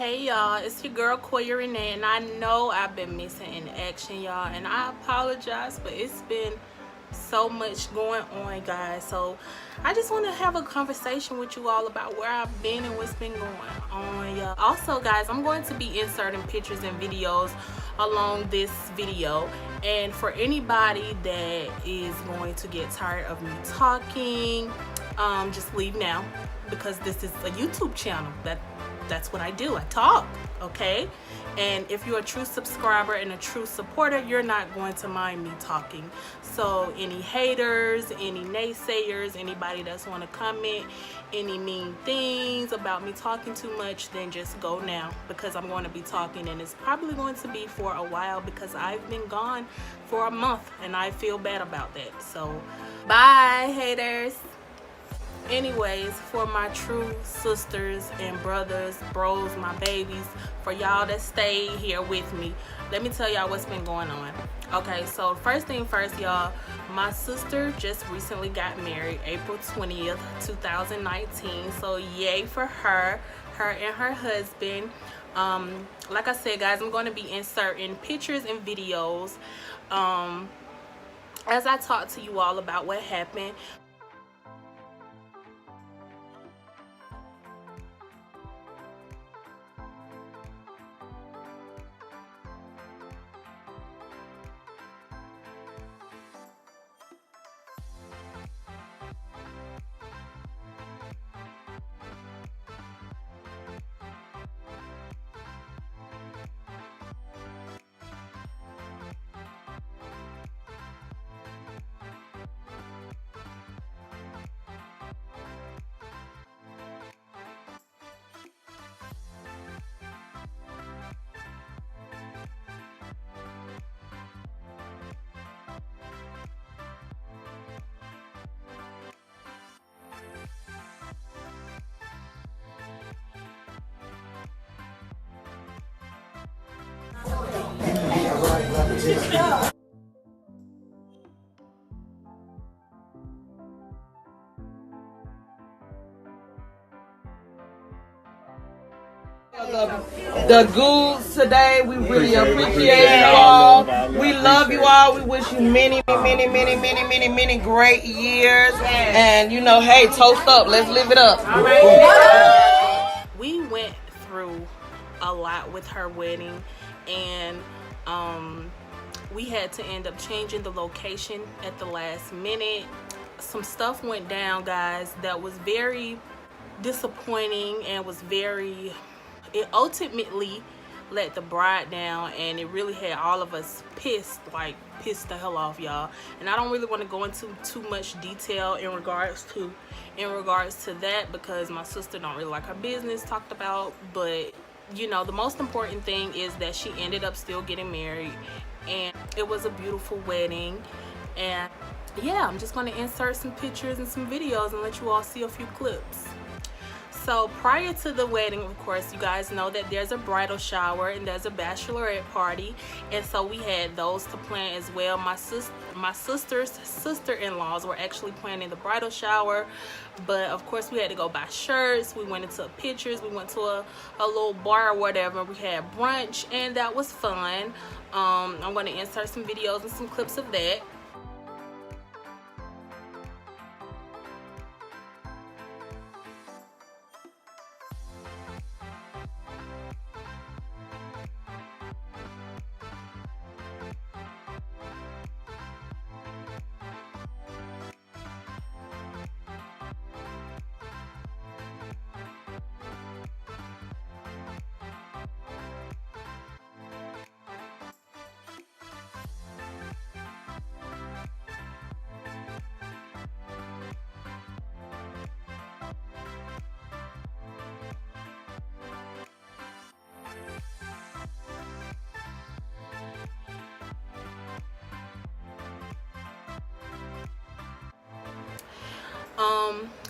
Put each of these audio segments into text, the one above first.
Hey y'all, it's your girl Quoia Renae, and I know I've been missing in action, y'all, and I apologize, but it's been so much going on, guys. So I just want to have a conversation with you all about where I've been and what's been going on, y'all. Also, guys, I'm going to be inserting pictures and videos along this video, and for anybody that is going to get tired of me talking, just leave now, because this is a YouTube channel. That's what I do. I talk, okay? And if you're a true subscriber and a true supporter, you're not going to mind me talking. So any haters, any naysayers, anybody that's want to comment any mean things about me talking too much, then just go now, because I'm going to be talking, and it's probably going to be for a while because I've been gone for a month and I feel bad about that. So bye, haters. Anyways, for my true sisters and brothers, bros, my babies, for y'all that stay here with me, let me tell y'all what's been going on. Okay, so first thing first, y'all, my sister just recently got married April 20th 2019. So yay for her and her husband. Like I said, guys, I'm going to be inserting pictures and videos as I talk to you all about what happened. The goods today, we really appreciate you all. We love you all. We wish you many great years. And you know, hey, toast up. Let's live it up. We went through a lot with her wedding, and we had to end up changing the location at the last minute. Some stuff went down, guys, that was very disappointing and it ultimately let the bride down, and it really had all of us pissed the hell off, y'all. And I don't really want to go into too much detail in regards to that, because my sister don't really like her business talked about. But you know, the most important thing is that she ended up still getting married, and it was a beautiful wedding. And yeah, I'm just going to insert some pictures and some videos and let you all see a few clips. So prior to the wedding, of course, you guys know that there's a bridal shower and there's a bachelorette party, and so we had those to plan as well. My sister's sister-in-laws were actually planning the bridal shower, but of course we had to go buy shirts. We went into pictures. We went to a little bar or whatever. We had brunch, and that was fun. I'm going to insert some videos and some clips of that.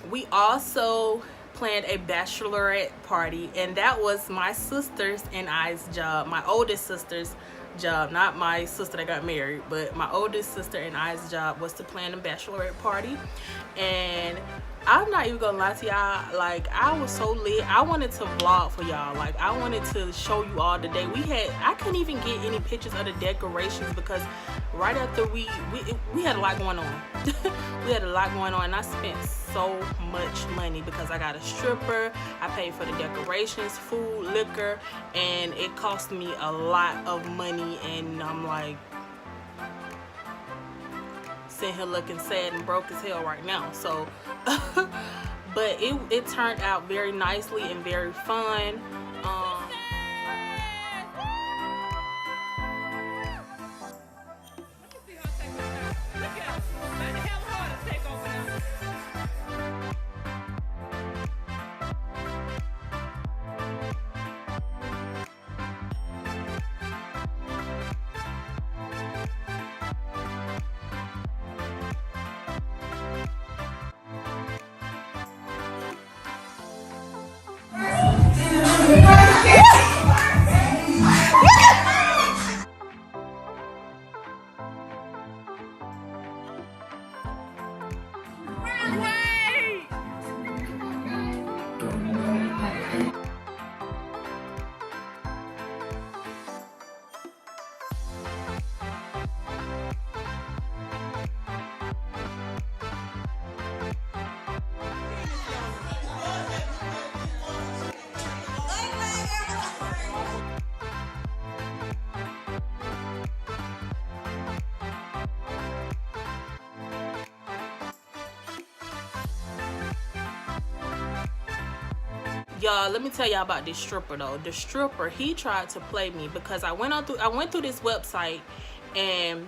We also planned a bachelorette party, and that was my sister's and I's job, my oldest sister's job, not my sister that got married, but my oldest sister and I's job was to plan a bachelorette party. And I'm not even gonna lie to y'all, like I was so lit. I wanted to vlog for y'all. Like I wanted to show you all the day. I couldn't even get any pictures of the decorations because right after we had a lot going on. We had a lot going on, and I spent so much money because I got a stripper, I paid for the decorations, food, liquor, and it cost me a lot of money. And I'm like sitting here looking sad and broke as hell right now. So but it turned out very nicely and very fun. Y'all, let me tell y'all about this stripper though. The stripper, he tried to play me because I went through this website and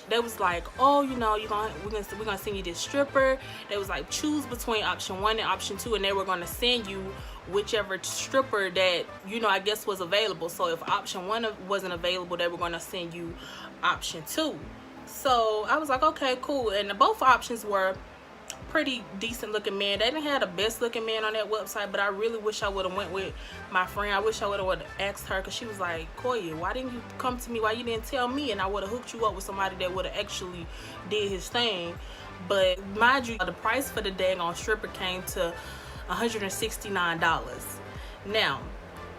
they was like, oh, you know, we're gonna send you this stripper. They was like, choose between option 1 and option 2, and they were gonna send you whichever stripper that, you know, I guess was available. So if option 1 wasn't available, they were gonna send you option 2. So I was like, okay, cool. And both options were pretty decent looking man. They didn't have the best looking man on that website, but I really wish I would have went with my friend. I wish I would have asked her, because she was like, Quoia, why didn't you come to me? Why you didn't tell me? And I would have hooked you up with somebody that would have actually did his thing. But mind you, the price for the daggone stripper came to $169. Now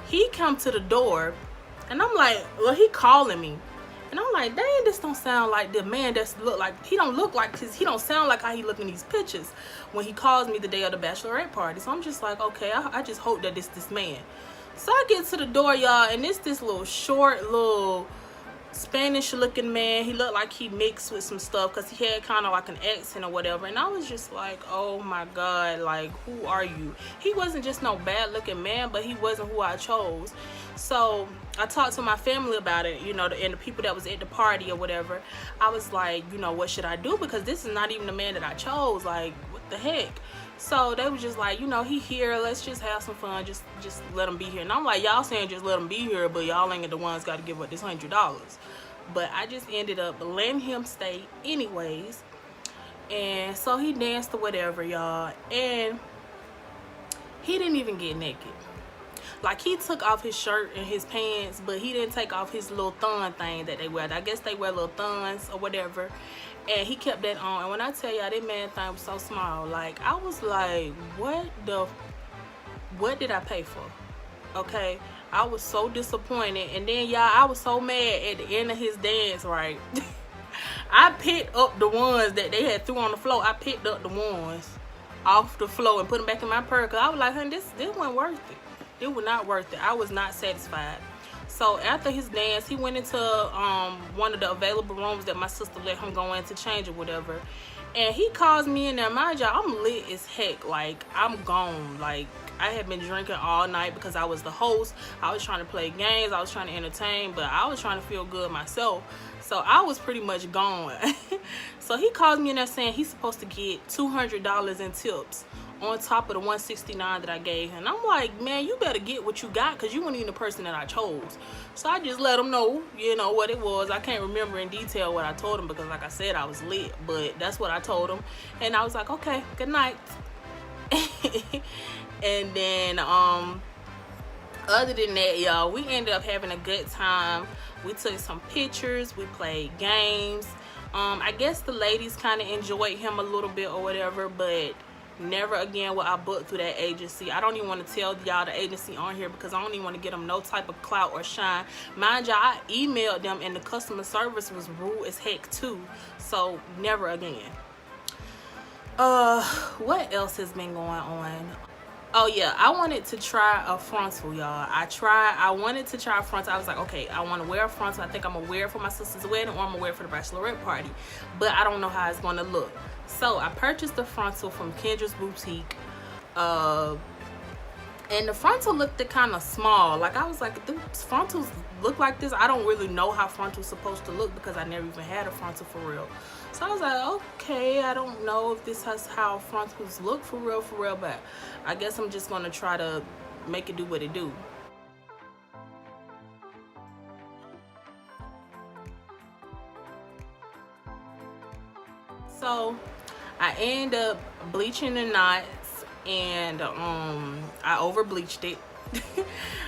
he come to the door and I'm like, well, he calling me. And I'm like, dang, this don't sound like the man that's look like, he don't look like, because he don't sound like how he look in these pictures when he calls me the day of the bachelorette party. So I'm just like, okay, I just hope that it's this man. So I get to the door, y'all, and it's this little short, little Spanish looking man. He looked like he mixed with some stuff because he had kind of like an accent or whatever. And I was just like, oh my God, like, who are you? He wasn't just no bad looking man, but he wasn't who I chose. So I talked to my family about it, you know, and the people that was at the party or whatever. I was like, you know, what should I do? Because this is not even the man that I chose. Like, what the heck? So they was just like, you know, he here, let's just have some fun, just let him be here. And I'm like, y'all saying just let him be here, but y'all ain't the ones got to give up this $100. But I just ended up letting him stay anyways. And so he danced or whatever, y'all, and he didn't even get naked. Like, he took off his shirt and his pants, but he didn't take off his little thong thing that they wear. I guess they wear little thongs or whatever. And he kept that on. And when I tell y'all, that man thing was so small. Like, I was like, what did I pay for? Okay? I was so disappointed. And then, y'all, I was so mad at the end of his dance, right? I picked up the ones that they had threw on the floor. I picked up the ones off the floor and put them back in my purse. Cause I was like, honey, this wasn't worth it. It was not worth it. I was not satisfied. So after his dance, he went into one of the available rooms that my sister let him go in to change or whatever. And he calls me in there. Mind y'all, I'm lit as heck. Like, I'm gone. Like, I had been drinking all night because I was the host. I was trying to play games. I was trying to entertain. But I was trying to feel good myself. So I was pretty much gone. So he calls me in there saying he's supposed to get $200 in tips on top of the $169 that I gave him. And I'm like, man, you better get what you got, because you weren't even the person that I chose. So I just let him know, you know, what it was. I can't remember in detail what I told him, because like I said, I was lit, but that's what I told him. And I was like, okay, good night. And then I other than that, y'all, we ended up having a good time. We took some pictures, we played games. I guess the ladies kind of enjoyed him a little bit or whatever, but never again will I book through that agency. I don't even want to tell y'all the agency on here because I don't even want to get them no type of clout or shine. Mind y'all, I emailed them and the customer service was rude as heck too. So never again. What else has been going on? Oh yeah, I wanted to try a frontal, y'all. I wanted to try a frontal. I was like, okay, I want to wear a frontal. I think I'm gonna wear it for my sister's wedding, or I'm gonna wear it for the bachelorette party, but I don't know how it's gonna look. So I purchased the frontal from Kendra's Boutique, and the frontal looked kind of small. Like, I was like, the frontals look like this. I don't really know how frontal's supposed to look because I never even had a frontal for real. So I was like, okay, I don't know if this is how frontals look for real, but I guess I'm just gonna try to make it do what it do. So I end up bleaching the knots, and I over bleached it.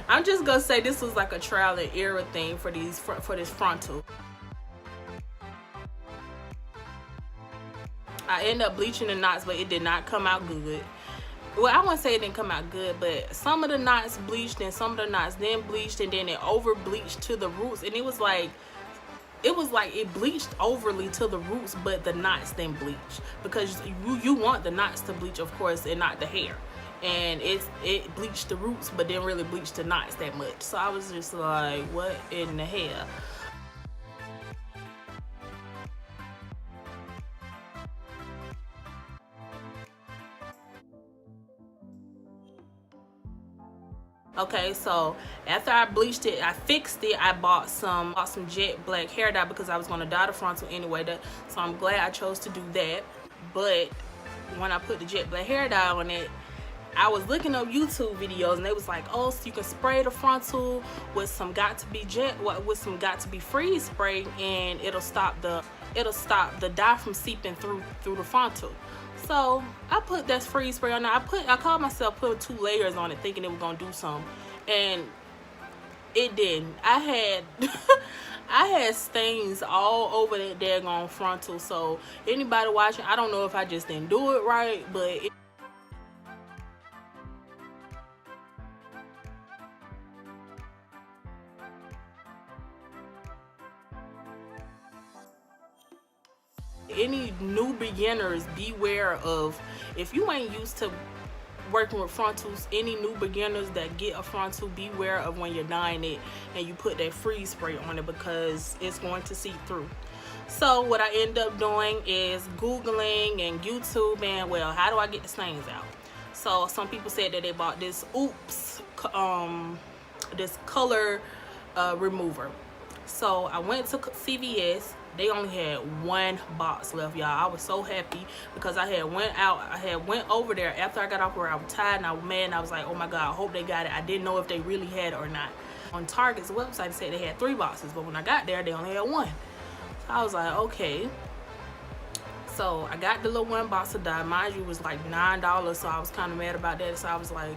I'm just gonna say this was like a trial and error thing for this frontal. I ended up bleaching the knots, but it did not come out good. Well, I wouldn't say it didn't come out good, but some of the knots bleached and some of the knots then bleached, and then it over bleached to the roots, and it was like it bleached overly to the roots, but the knots didn't bleach, because you want the knots to bleach, of course, and not the hair. And it bleached the roots but didn't really bleach the knots that much. So I was just like, what in the hell? Okay, so after I bleached it, I fixed it. I bought some jet black hair dye because I was gonna dye the frontal anyway. So I'm glad I chose to do that. But when I put the jet black hair dye on it, I was looking up YouTube videos and they was like, oh, so you can spray the frontal with some got to be freeze spray, and it'll stop the dye from seeping through the frontal. So I put that freeze spray on there. I called myself putting 2 layers on it thinking it was gonna do something, and it didn't. I had stains all over that daggone frontal. So anybody watching, I don't know if I just didn't do it right, but any new beginners, beware of, if you ain't used to working with frontals, any new beginners that get a frontal, beware of when you're dyeing it and you put that freeze spray on it, because it's going to seep through. So what I end up doing is Googling and YouTube, and well, how do I get the stains out? So some people said that they bought this this color remover. So I went to CVS. They only had 1 box left, y'all. I was so happy because I had went over there after I got off where I was tired and I was mad, and I was like, oh my God, I hope they got it. I didn't know if they really had it or not. On Target's website, it said they had 3 boxes, but when I got there, they only had 1. So I was like, okay. So I got the little 1 box of dye. Mind you, it was like $9, so I was kind of mad about that. So I was like,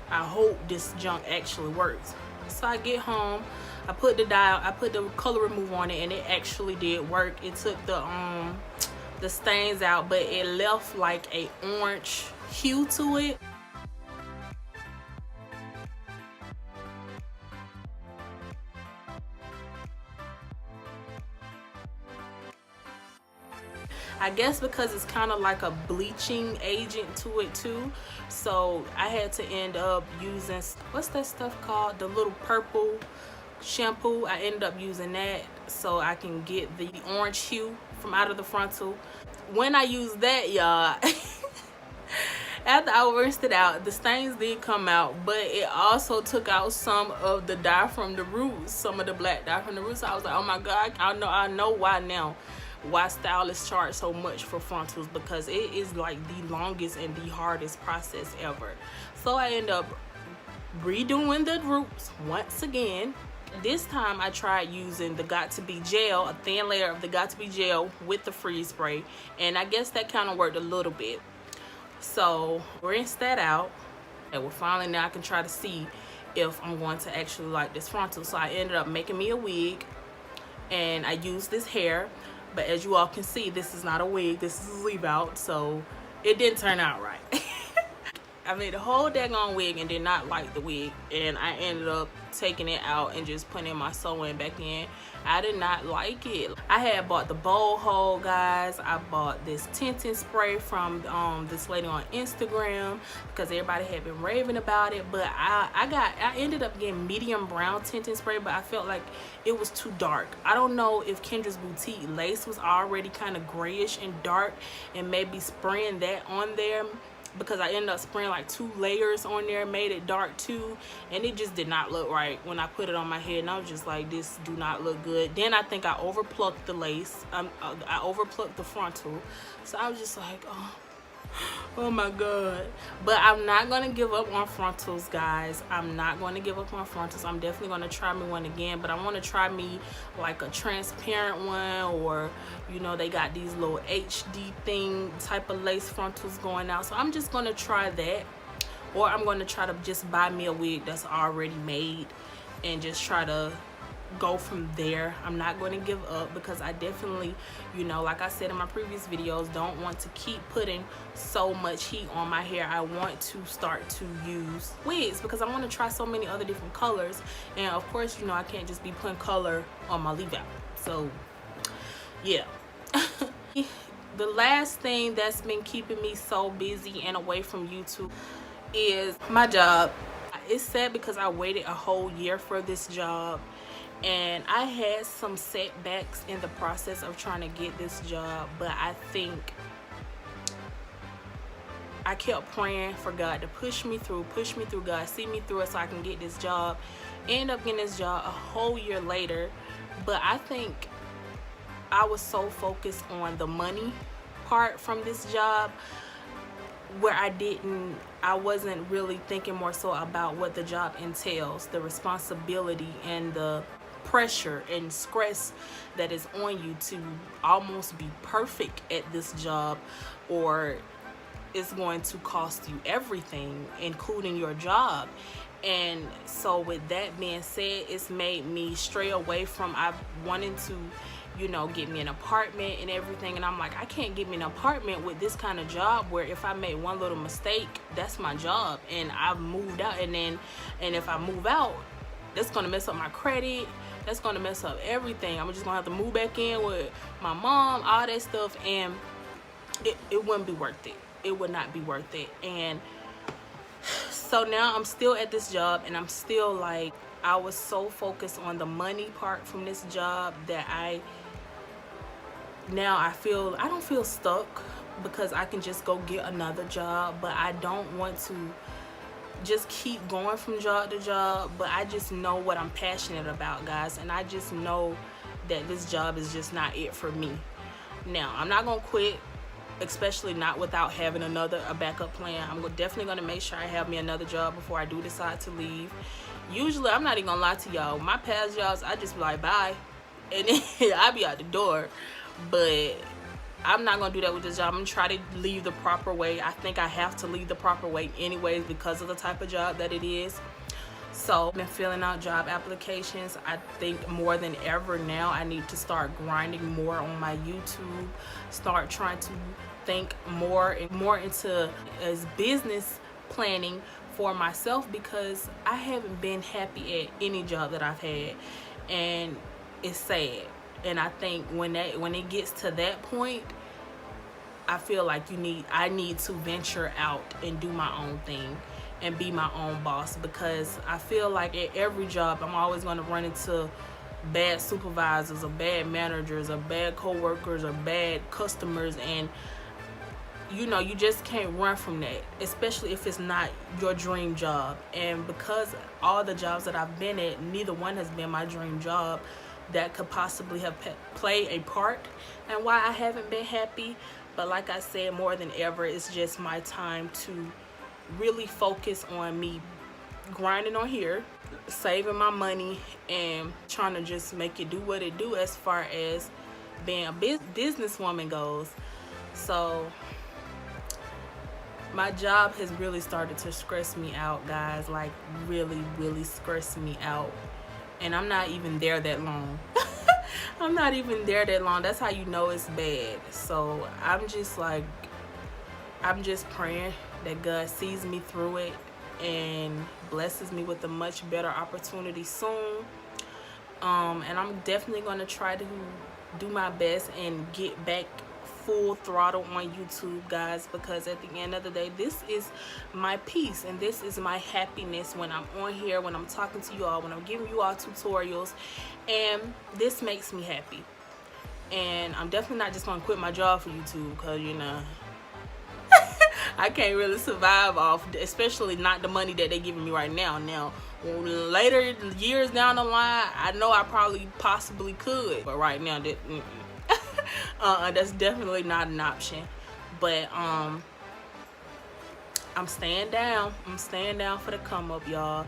I hope this junk actually works. So I get home, I put the color remover on it, and it actually did work. It took the stains out, but it left like a orange hue to it. I guess because it's kind of like a bleaching agent to it too. So I had to end up using, what's that stuff called? The little purple shampoo. I ended up using that so I can get the orange hue from out of the frontal. When I used that, y'all, after I rinsed it out, the stains did come out, but it also took out some of the dye from the roots, some of the black dye from the roots. So I was like, oh my God, I know why now. Why stylists charge so much for frontals, because it is like the longest and the hardest process ever. So I end up redoing the roots once again. This time I tried using the Got To Be gel, a thin layer of the Got To Be gel with the freeze spray, and I guess that kind of worked a little bit. So rinse that out, and finally now I can try to see if I'm going to actually like this frontal. So I ended up making me a wig, and I used this hair, but as you all can see, this is not a wig, this is a leave out, so it didn't turn out right. I made a whole daggone wig and did not like the wig, and I ended up taking it out and just putting my sewing back in. I did not like it. I had bought the bowl hold, guys. I bought this tinting spray from this lady on Instagram because everybody had been raving about it, but I ended up getting medium brown tinting spray, but I felt like it was too dark. I don't know if Kendra's Boutique lace was already kind of grayish and dark, and maybe spraying that on there, because I ended up spraying like 2 layers on there, made it dark too, and it just did not look right when I put it on my head, and I was just like, this do not look good. Then I think I overplucked the lace, I overplucked the frontal, so I was just like, oh my god. But I'm not gonna give up on frontals, guys. I'm not going to give up on frontals. I'm definitely going to try me one again, but I want to try me like a transparent one, or you know, they got these little HD thing type of lace frontals going out, so I'm just going to try that, or I'm going to try to just buy me a wig that's already made and just try to go from there. I'm not going to give up, because I definitely, you know, like I said in my previous videos, don't want to keep putting so much heat on my hair. I want to start to use wigs because I want to try so many other different colors, and of course, you know, I can't just be putting color on my leave out. So yeah. The last thing that's been keeping me so busy and away from YouTube is my job. It's sad because I waited a whole year for this job, and I had some setbacks in the process of trying to get this job, but I think I kept praying for God to push me through, God, see me through it so I can get this job. End up getting this job a whole year later, but I think I was so focused on the money part from this job where I wasn't really thinking more so about what the job entails, the responsibility and the pressure and stress that is on you to almost be perfect at this job, or it's going to cost you everything, including your job. And so with that being said, it's made me stray away from wanting to, you know, get me an apartment and everything, and I'm like, I can't get me an apartment with this kind of job where if I make one little mistake, that's my job, and I've moved out, and if I move out, that's gonna mess up my credit, that's gonna mess up everything. I'm just gonna have to move back in with my mom, all that stuff, and it wouldn't be worth it. It would not be worth it. And so now I'm still at this job, and I'm still like, I was so focused on the money part from this job that I don't feel stuck, because I can just go get another job, but I don't want to just keep going from job to job. But I just know what I'm passionate about, guys, and I just know that this job is just not it for me. Now, I'm not gonna quit, especially not without having a backup plan. I'm definitely gonna make sure I have me another job before I do decide to leave. Usually, I'm not even gonna lie to y'all, my past jobs, I just be like, bye, and then I be out the door. But I'm not gonna do that with this job. I'm gonna try to leave the proper way. I think I have to leave the proper way anyways, because of the type of job that it is. So I've been filling out job applications. I think more than ever now, I need to start grinding more on my YouTube, start trying to think more and more into as business planning for myself, because I haven't been happy at any job that I've had, and it's sad. And I think when it gets to that point, I feel like I need to venture out and do my own thing and be my own boss, because I feel like at every job I'm always going to run into bad supervisors or bad managers or bad co-workers or bad customers, and you know, you just can't run from that, especially if it's not your dream job. And because all the jobs that I've been at, neither one has been my dream job, that could possibly have played a part and why I haven't been happy. But like I said, more than ever, it's just my time to really focus on me grinding on here, saving my money, and trying to just make it do what it do as far as being a businesswoman goes. So My job has really started to stress me out, guys. Like, really, really stress me out. And I'm not even there that long. I'm not even there that long. That's how you know it's bad. So I'm just like, I'm just praying that God sees me through it and blesses me with a much better opportunity soon. And I'm definitely going to try to do my best and get back full throttle on YouTube, guys, because at the end of the day, this is my peace and this is my happiness when I'm on here, when I'm talking to you all, when I'm giving you all tutorials, and this makes me happy. And I'm definitely not just gonna quit my job for YouTube, because you know I can't really survive off, especially not the money that they're giving me right now. Now later years down the line, I know I probably possibly could, but right now that that's definitely not an option. But I'm staying down. I'm staying down for the come up, y'all.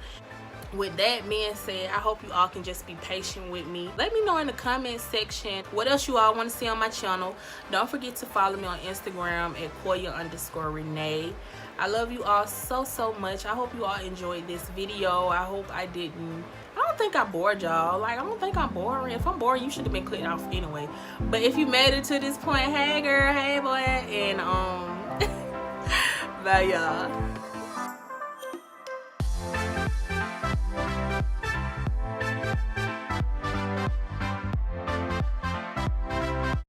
With that being said, I hope you all can just be patient with me. Let me know in the comment section what else you all want to see on my channel. Don't forget to follow me on Instagram at Quoia_Renae. I love you all so much. I hope you all enjoyed this video. I hope I don't think I bored y'all. Like, I don't think I'm boring. If I'm boring, you should have been clicked off anyway. But if you made it to this point, hey girl, hey boy, and bye y'all.